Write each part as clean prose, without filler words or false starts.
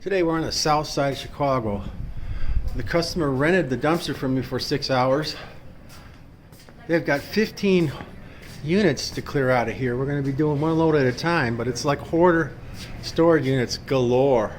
Today we're on the south side of Chicago. The customer rented the dumpster from me for 6 hours. They've got 15 units to clear out of here. We're going to be doing one load at a time, but it's like hoarder storage units galore.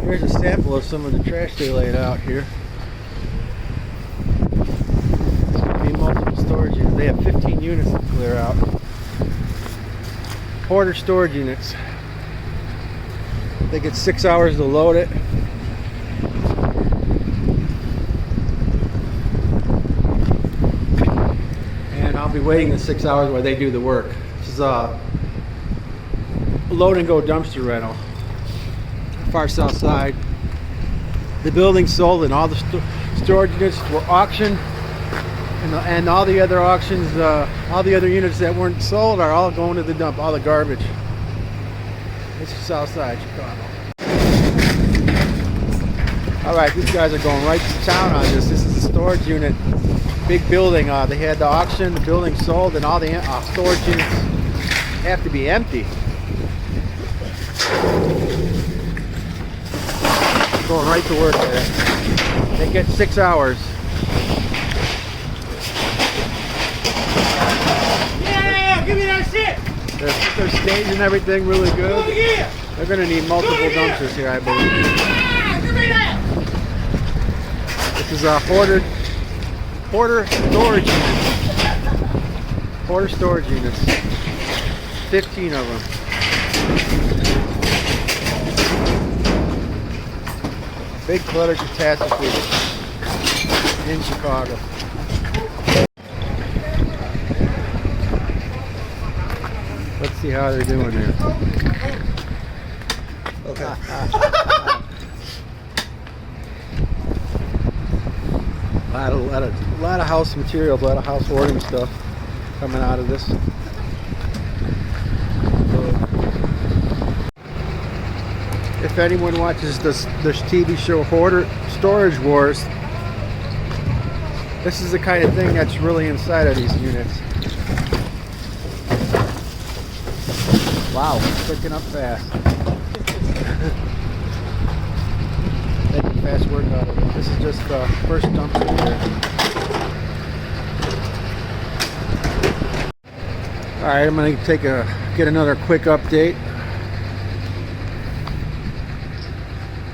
Here's a sample of some of the trash they laid out here. It's going to be multiple storage units. They have 15 units to clear out. Hoarder storage units. They get 6 hours to load it. And I'll be waiting the 6 hours while they do the work. This is a load and go dumpster rental. Far south side. The building sold and all the storage units were auctioned. And all the other auctions, all the other units that weren't sold are all going to the dump, all the garbage. This is south side Chicago. Alright, these guys are going right to town on this. This is a storage unit, big building. They had the auction, the building sold, and all the storage units have to be empty. Going right to work there. They get 6 hours. Give me that shit! They're staging everything really good. They're going to need multiple dumpsters here, I believe. Give me that! This is a hoarder storage units. Hoarder storage units. 15 of them. Big clutter catastrophe in Chicago. Let's see how they're doing there. Okay. A lot of house materials, a lot of house hoarding stuff coming out of this. If anyone watches this TV show Hoarder, Storagewars, this is the kind of thing that's really inside of these units. Wow, picking up fast. Making fast work out of it. This is just the first dumpster here. Alright, I'm going to get another quick update.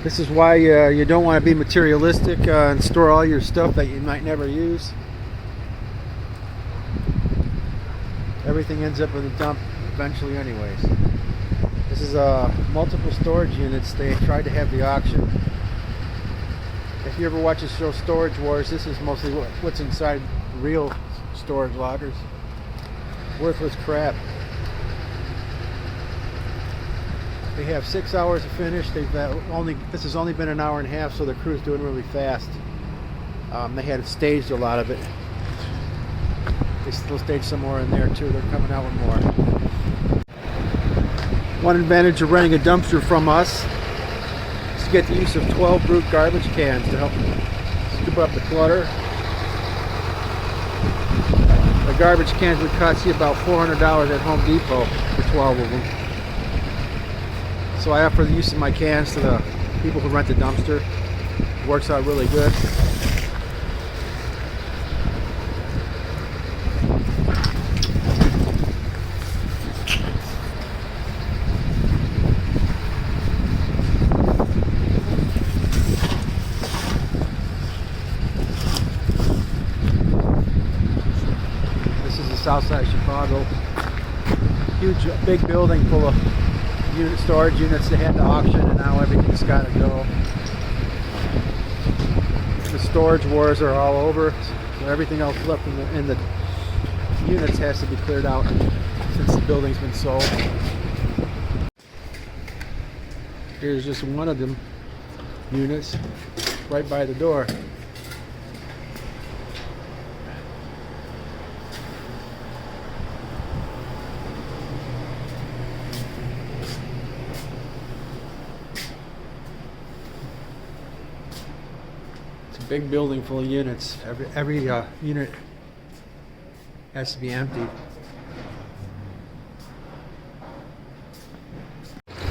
This is why you don't want to be materialistic and store all your stuff that you might never use. Everything ends up in the dump eventually anyways. This is multiple storage units. They tried to have the auction. If you ever watch the show Storagewars, this is mostly what's inside real storage lockers. Worthless crap. They have 6 hours to finish. This has only been an hour and a half, so the crew's doing really fast. They had staged a lot of it. They still staged some more in there too. They're coming out with more. One advantage of renting a dumpster from us is to get the use of 12 Brut garbage cans to help scoop up the clutter. The garbage cans would cost you about $400 at Home Depot for 12 of them. So I offer the use of my cans to the people who rent the dumpster. It works out really good. South side of Chicago. Huge, big building full of storage units. They had the auction and now everything's got to go. The storage wars are all over. So everything else left in the units has to be cleared out since the building's been sold. Here's just one of them units right by the door. Big building full of units. Every unit has to be emptied.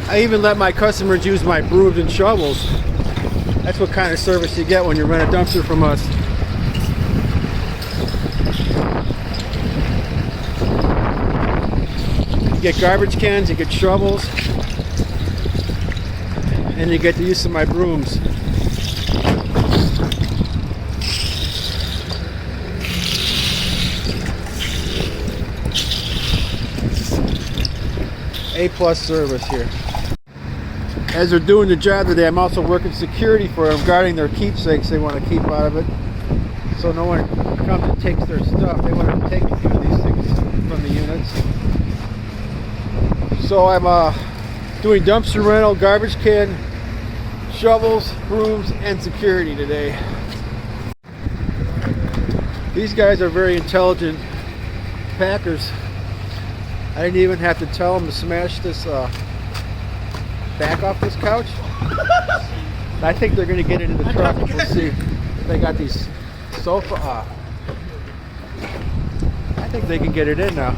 I even let my customers use my brooms and shovels. That's what kind of service you get when you rent a dumpster from us. You get garbage cans, you get shovels, and you get the use of my brooms. A+ service here. As they're doing the job today, I'm also working security for them, guarding their keepsakes they want to keep out of it, so no one comes and takes their stuff. They want to take a few of these things from the units. So I'm doing dumpster rental, garbage can, shovels, brooms, and security today. These guys are very intelligent packers. I didn't even have to tell them to smash this back off this couch. I think they're going to get into the truck. We'll see. They got these sofa. I think they can get it in now.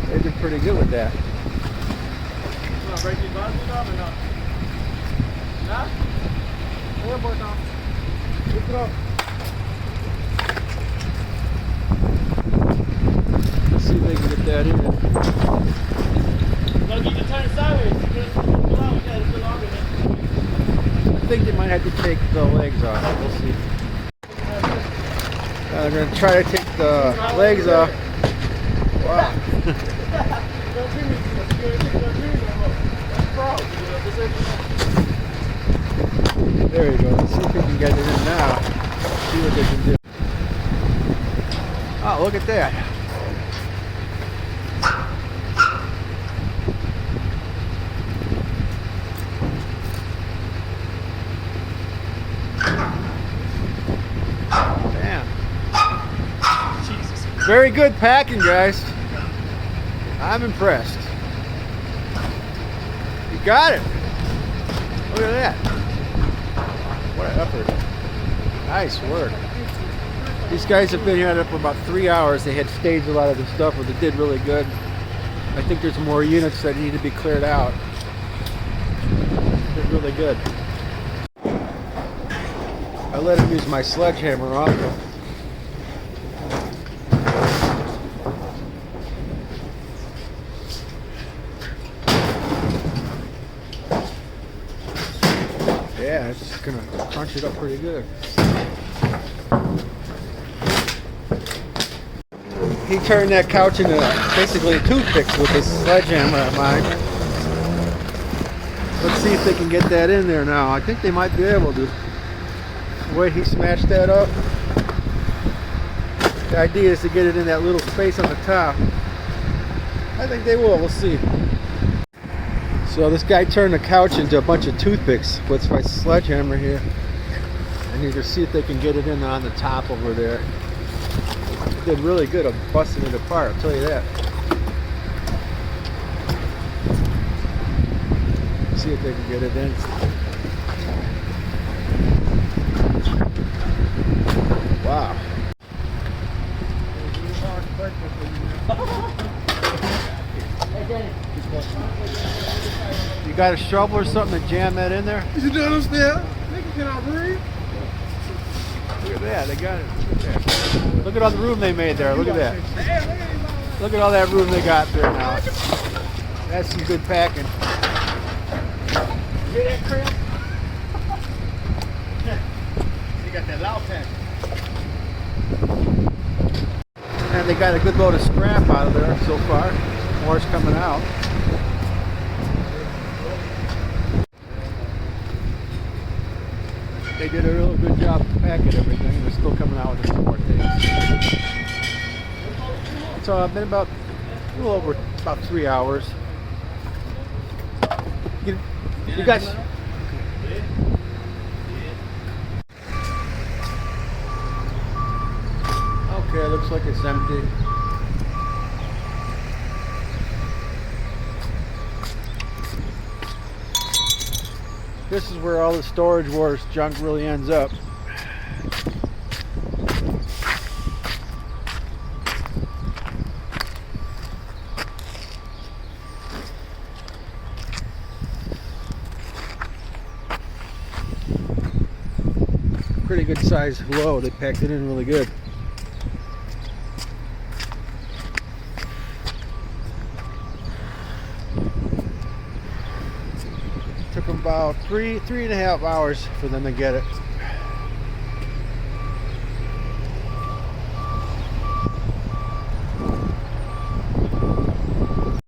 They did pretty good with that. Let's see if they can get that in. I think they might have to take the legs off. We'll see. I'm going to try to take the legs off. Wow. There you go. Let's see if we can get it in now. See what they can do. Oh, look at that. Very good packing, guys. I'm impressed. You got it. Look at that. What an effort. Nice work. These guys have been here for about 3 hours. They had staged a lot of the stuff, but they did really good. I think there's more units that need to be cleared out. They did really good. I let them use my sledgehammer also. Yeah, it's gonna crunch it up pretty good. He turned that couch into basically toothpicks with his sledgehammer of mine. Let's see if they can get that in there now. I think they might be able to. The way he smashed that up. The idea is to get it in that little space on the top. I think they will. We'll see. So this guy turned the couch into a bunch of toothpicks with my sledgehammer here. I need to see if they can get it in on the top over there. They did really good of busting it apart, I'll tell you that. See if they can get it in. Wow. You got a shovel or something to jam that in there? You don't understand? Nigga cannot breathe. Look at that, they got it. Look at all the room they made there. Look at that. Look at all that room they got there now. That's some good packing. Hear that cramp? You got that loud pack. And they got a good load of scrap out of there so far. More's coming out. They did a real good job packing everything. They're still coming out with some more things. So I've been about a little over about 3 hours. You guys. Okay, looks like it's empty. This is where all the Storagewars junk really ends up. pretty good size load. They packed it in really good. Took them about three and a half hours for them to get it.